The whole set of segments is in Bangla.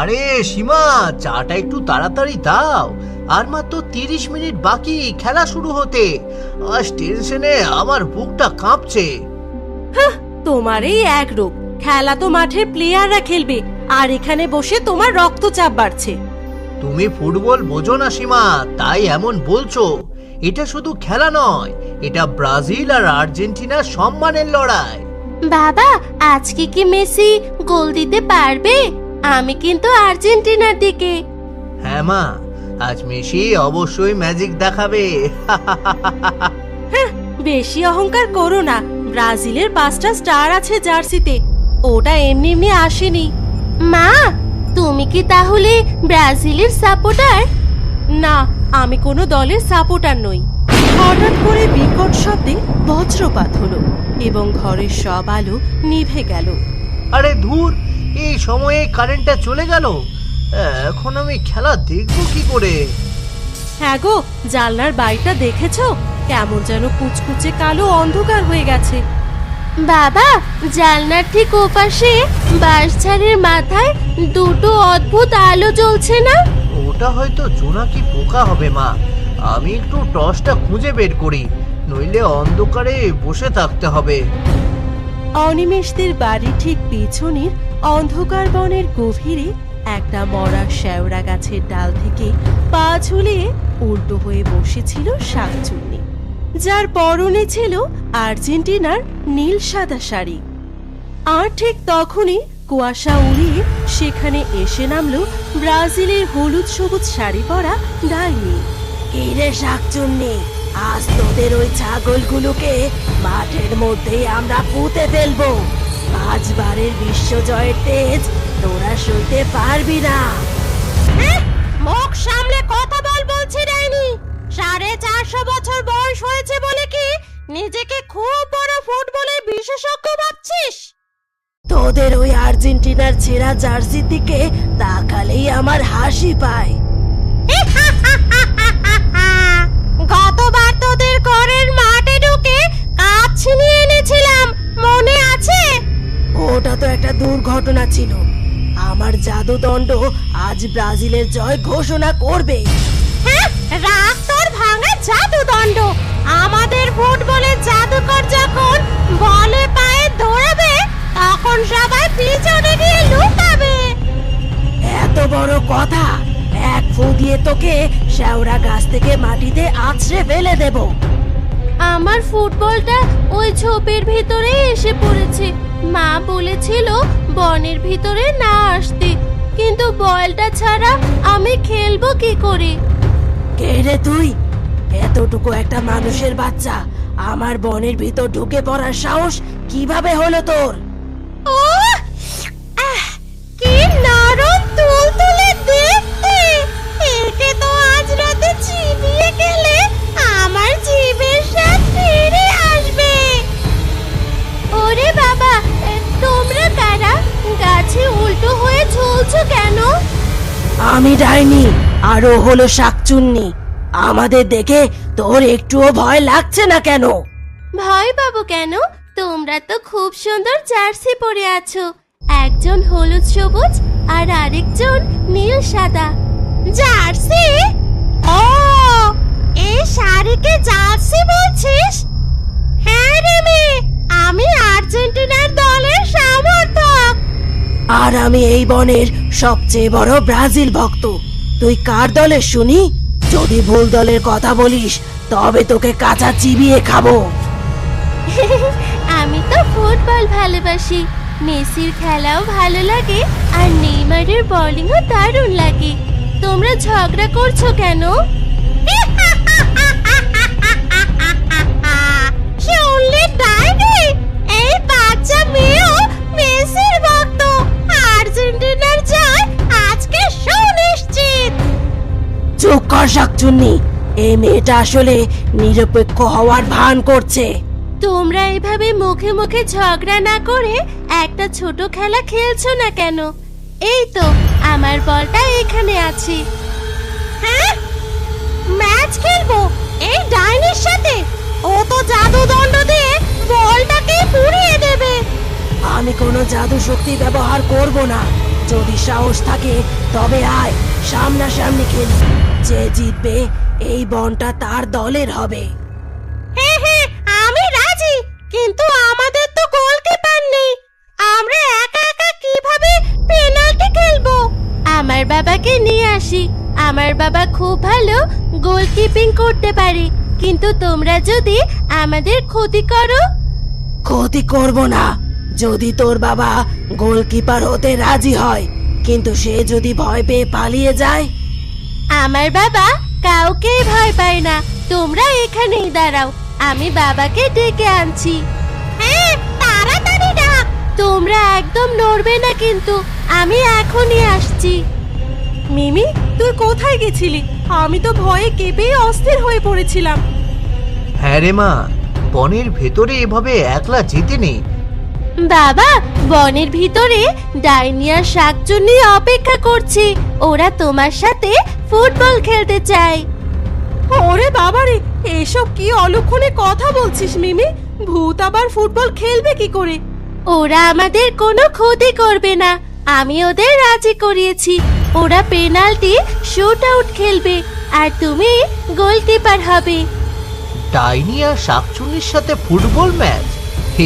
আরে সীমা, চাটা একটু তাড়াতাড়ি দাও, আর মাত্র 30 মিনিট বাকি খেলা শুরু হতে। আজ টেনশনে আমার বুকটা কাঁপছে। তোমার এই এক রোগ, খেলা তো মাঠের প্লেয়াররা খেলবে, আর এখানে বসে তোমার রক্তচাপ বাড়ছে। তুমি ফুটবল বোঝো না সীমা, তাই এমন বলছো। এটা শুধু খেলা নয়, এটা ব্রাজিল আর আর্জেন্টিনার সম্মানের লড়াই। বাবা, আজকে কি মেসি গোল দিতে পারবে? আমি কিন্তু আর্জেন্টিনার দিকে। হ্যাঁ মা, আজ মেসি অবশ্যই ম্যাজিক দেখাবে। বেশি অহংকার করো না, ব্রাজিলের 5টা স্টার আছে জার্সিতে, ওটা এমনি এমনি আসেনি। মা, তুমি কি তাহলে ব্রাজিলের সাপোর্টার? না, আমি কোনো দলের সাপোর্টার নই। হঠাৎ করে বিকট শব্দে বজ্রপাত হলো এবং ঘরের সব আলো নিভে গেল। আরে ধুর, এই সময়ে কারেন্টটা চলে গেল। এখন আমি খেলা দেখবো কি করে? হ্যাঁ গো, জানলার বাইরটা দেখেছো? কেমন যেন কুচকুচে কালো অন্ধকার হয়ে গেছে। বাবা, জানলার ঠিক ওপাশে বাঁশঝাড়ের মাথায় দুটো অদ্ভুত আলো জ্বলছে না? ওটা হয়তো জোনাকি পোকা হবে মা। আমি একটু টর্চটা খুঁজে বের করি, নইলে অন্ধকারে বসে থাকতে হবে। অনিমেষদের বাড়ি ঠিক পেছনের অন্ধকার বনের গভীরে একটা মরা শেওড়া গাছের ডাল থেকে পা ঝুলিয়ে উল্টো হয়ে বসেছিল শাকচুন্নি, যার পরনে ছিল আর্জেন্টিনার নীল সাদা শাড়ি। আর ঠিক তখনই কুয়াশা উড়িয়ে সেখানে এসে নামলো ব্রাজিলের হলুদ সবুজ শাড়ি পরা ডাইনি। এই রে শাকচুন্নি, আজ তোদের ওই ছাগলগুলোকে মাঠের মধ্যেই আমরা পুঁতে ফেলবো। 5 বারের বিশ্বজয়ের তেজ তোরা সইতে পারবি না। মুখ সামলে কথা বল বলছি ডাইনি। 450 বছর বয়স হয়েছে বলে কি নিজেকে খুব বড় ফুটবলের বিশেষজ্ঞ ভাবছিস? তোদের ওই আর্জেন্টিনার ছেঁড়া জার্সির দিকে তাকালেই আমার হাসি পায়। গতবার তোদের ঘরের মাঠে ঢুকে কাপ ছিনিয়ে এনেছিলাম, মনে আছে? ওটা তো একটা দুর্ঘটনা ছিল। আমার জাদুদণ্ড আজ ব্রাজিলের জয় ঘোষণা করবে। রাগ তোর ভাঙা জাদুদণ্ড! আমাদের ফুটবলের জাদুকর যখন বলে পায়ে দৌড়াবে, তখন সবাই পিছনে গিয়ে লুকাবে। এত বড় কথা! এক ফু দিয়ে তোকে শেওড়া গাছ থেকে মাটিতে আছড়ে ফেলে দেব। আমার ফুটবলটা ওই ঝোপের ভিতরে এসে পড়েছে। মা বলেছিল বনের ভিতরে না আসতে, কিন্তু বলটা ছাড়া আমি খেলবো কি করে? কে রে তুই? এতটুকু একটা মানুষের বাচ্চা আমার বনের ভিতর ঢুকে পড়ার সাহস কিভাবে হলো তোর? কি নরম তুলতুলে দেখতে! একে তো আজ রাতে চিবিয়ে গেলে আমার জিভের স্বাদ ফিরে আসবে। ওরে বাবা, তোমরা কারা? গাছে উল্টো হয়ে ঝুলছো কেন? আমি ডাইনি, আর ও হলো শাকচুন্নি। আমাদের দেখে তোর একটুও ভয় লাগছে না কেন? ভয় পাবো কেন? তোমরা তো খুব সুন্দর জার্সি পরে আছো, একজন হলুদ সবুজ আর আরেকজন নীল সাদা। জার্সি? ও, এই শাড়িকে জার্সি বলছিস? হ্যাঁ রে মেয়ে, আমি আর্জেন্টিনার দলের সমর্থক। আর আমি এই বনের সবচেয়ে বড় ব্রাজিল ভক্ত। তুই কার দলের শুনি? যদি ভুল দলের কথা বলিস তবে তোকে কাঁচা চিবিয়ে খাবো। আমি তো ফুটবল ভালোবাসি, মেসির খেলাও ভালো লাগে, আর নেইমারের বোলিংও দারুণ লাগে। তোমরা ঝগড়া করছো কেন? শুনলে ডাইনি, এই বাচ্চা মেয়েও মেসির ভক্ত। আর্জেন্টিনার জয় আজকে সুনিশ্চিত। চুপ কর শাকচুন্নি, এই মেয়েটা আসলে নিরপেক্ষ হওয়ার ভান করছে। তোমরা এভাবে মুখে মুখে ঝগড়া না করে একটা ছোট খেলা খেলছো না কেন? এই তো আমার বলটা এখানে আছে। হ্যাঁ, ম্যাচ খেলবো এই ডাইনির সাথে? ও তো জাদুদণ্ড দিয়ে বলটাকে পুড়িয়ে দেবে। আমি কোনো জাদু শক্তি ব্যবহার করব না। যদি সাহস থাকে তবে আয়, সামনাসামনি খেলি। যে জিতবে এই বনটা তার দলের হবে। হ্যাঁ হ্যাঁ, আমি রাজি, কিন্তু আমাদের তো গোলকিপার নেই। আমরা একা একা কিভাবে পেনাল্টি খেলবো? আমার বাবাকে নিয়ে আসি। আমার বাবা খুব ভালো গোলকিপিং করতে পারে, কিন্তু তোমরা যদি আমাদের ক্ষতি করো। ক্ষতি করব না যদি তোর বাবা গোলকিপার হতে রাজি হয়, কিন্তু সে যদি ভয় পেয়ে পালিয়ে যায়। আমার বাবা কাউকে ভয় পায় না। তোমরা এখানেই দাঁড়াও, আমি বাবাকে ডেকে আনছি। হ্যাঁ, তাড়াতাড়ি ডাক। তোমরা একদম নড়বে না কিন্তু, আমি এখনই আসছি। মিমি, তুই কোথায় গেছিলি? আমি তো ভয়ে কেঁপেই অস্থির হয়ে পড়েছিলাম। হ্যাঁ রে মা, বনের ভেতরে এভাবে একলা যেতে নেই। বাবা, বনের ভিতরে ডাইনি আর শাকচুন্নি অপেক্ষা করছে। ওরা তোমার সাথে ফুটবল খেলতে চায়। ওরে বাবারে, এসব কি অলক্ষণে কথা বলছিস মিমি? ভূত আবার ফুটবল খেলবে কি করে? ওরা আমাদের কোনো ক্ষতি করবে না, আমি ওদের রাজি করিয়েছি। ওরা পেনাল্টি শুট আউট খেলবে, আর তুমি গোলকিপার হবে। ডাইনি আর শাকচুন্নির সাথে ফুটবল ম্যাচ,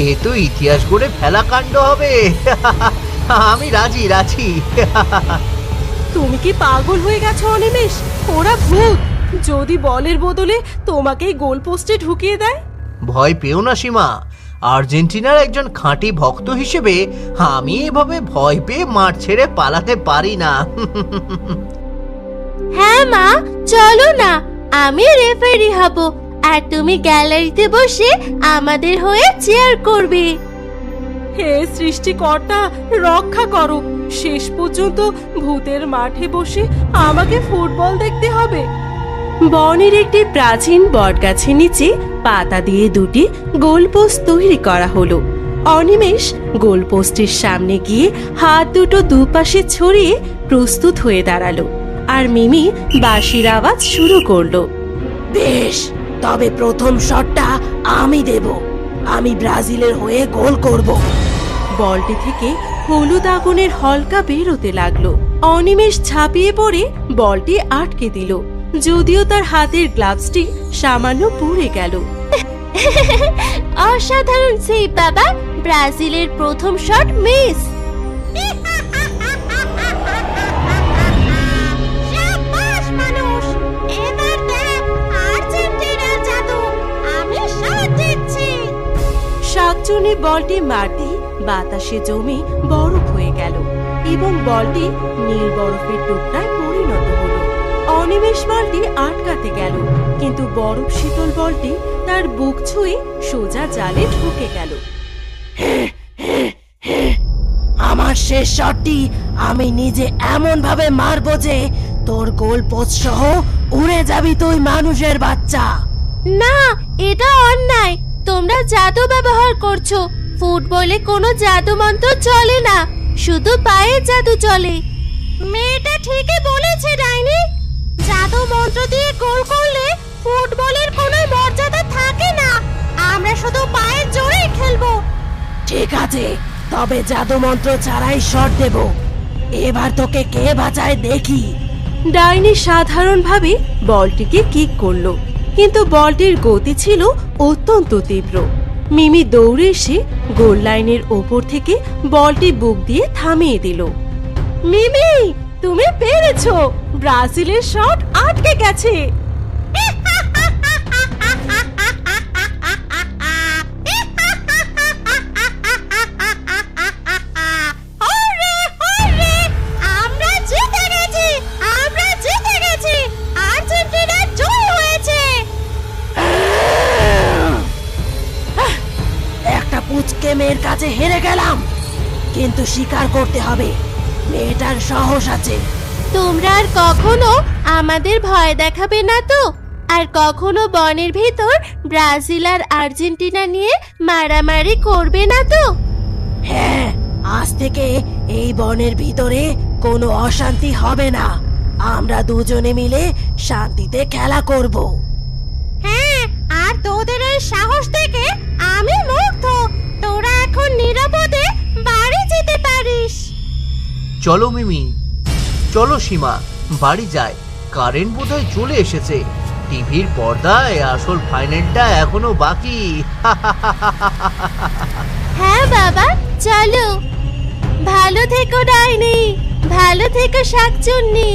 এ তো ইতিহাস গড়ে ফেলা কাণ্ড হবে। আমি রাজি রাজি। তুমি কি পাগল হয়ে গেছো অনিমেষ? ওরা ভূত। যদি বলের বদলে তোমাকেই গোল পোস্টে ঢুকিয়ে দেয়? ভয় পেও না সীমা, আর্জেন্টিনার একজন খাঁটি ভক্ত হিসেবে আমি এভাবে ভয় পেয়ে মাঠ ছেড়ে পালাতে পারি না। হ্যাঁ মা, চলো না, আমি রেফারি হব, আর তুমি গ্যালারিতে বসে আমাদের হয়ে চেয়ার করবে। হে সৃষ্টিকর্তা, রক্ষা করো। শেষ পর্যন্ত ভূতের মাঠে বসে আমাকে ফুটবল দেখতে হবে। বনের একটি প্রাচীন বটগাছের নিচে পাতা দিয়ে দুটি গোলপোস্ট তৈরি করা হলো। অনিমেষ গোলপোস্টের সামনে গিয়ে হাত দুটো দুপাশে ছড়িয়ে প্রস্তুত হয়ে দাঁড়ালো, আর মিমি বাঁশির আওয়াজ শুরু করলো। বেশ, তবে প্রথম শটটা আমি দেব। আমি ব্রাজিলের হয়ে গোল করব। বলটি থেকে হলুদ আগুনের হলকা বেরোতে লাগলো। অনিমেষ ঝাঁপিয়ে পড়ে বলটি আটকে দিল, যদিও তার হাতের গ্লাভসটি সামান্য পুড়ে গেল। অসাধারণ সেভ বাবা, ব্রাজিলের প্রথম শট মিস। শাবাশ মানুষ, এবার দেখ আর্জেন্টিনার জাদু, আমি শট দিচ্ছি। শাকচুন্নি বলটি মারতে বাতাসে জমে বরফ হয়ে গেল এবং বলটি নীল বরফের টুকরায় পরিণত হলো। অনিমেষ বলটি আটকাতে গেল, কিন্তু বরফ শীতল বলটি তার বুক ছুঁয়ে সোজা জালে ঢুকে গেল। আমার শেষ শটটি আমি নিজে এমন ভাবে মারবো যে তোর গোল পোস্ট সহ উড়ে যাবি তুই, মানুষের বাচ্চা। না, এটা অন্যায়। তোমরা জাদু ব্যবহার করছো। ফুটবলে কোনো জাদু মন্ত্র চলে না, শুধু পায়ের জাদু চলে। মেয়েটা ঠিকই বলেছে ডাইনি। জাদু মন্ত্র দিয়ে গোল করলে ফুটবলের কোনো মর্যাদা থাকে না। আমরা শুধু পায়ের জোরেই খেলবো। ঠিক আছে, তবে জাদু মন্ত্র ছাড়াই শট দেব। এবার তোকে কে বাঁচায় দেখি। ডাইনি সাধারণভাবে বলটিকে কিক করলো, কিন্তু বলটির গতি ছিল অত্যন্ত তীব্র। মিমি দৌড়ে এসে গোল লাইনের ওপর থেকে বলটি বুক দিয়ে থামিয়ে দিল। মিমি, তুমি পেরেছো। ব্রাজিলের শট আটকে গেছে। আমরা জিতে গেছি, আমরা জিতে গেছি, আর্জেন্টিনা জয় হয়েছে। একটা পুচকে মেয়ের কাছে হেরে গেলাম, কিন্তু স্বীকার করতে হবে মেয়েটার সাহস আছে। তোমরা আর কখনো আমাদের ভয় দেখাবে না তো? আর কখনো বনের ভিতর ব্রাজিল আর আর্জেন্টিনা নিয়ে মারামারি করবে না তো? হ্যাঁ, আজ থেকে এই বনের ভিতরে কোনো অশান্তি হবে না। আমরা দুজনে মিলে শান্তিতে খেলা করব। হ্যাঁ, আর তোদের এই সাহস দেখে আমি মুগ্ধ। তোরা এখন নিরাপদে বাড়ি যেতে পারিস। চলো মিমি, চলো সীমা, বাড়ি যায়। কারেন্ট বোধহয় চলে এসেছে। টিভির পর্দায় আসল ফাইনালটা এখনো বাকি। হ্যাঁ বাবা, চলো। ভালো থেকো ডাইনি, ভালো থেকো শাকচুন্নি।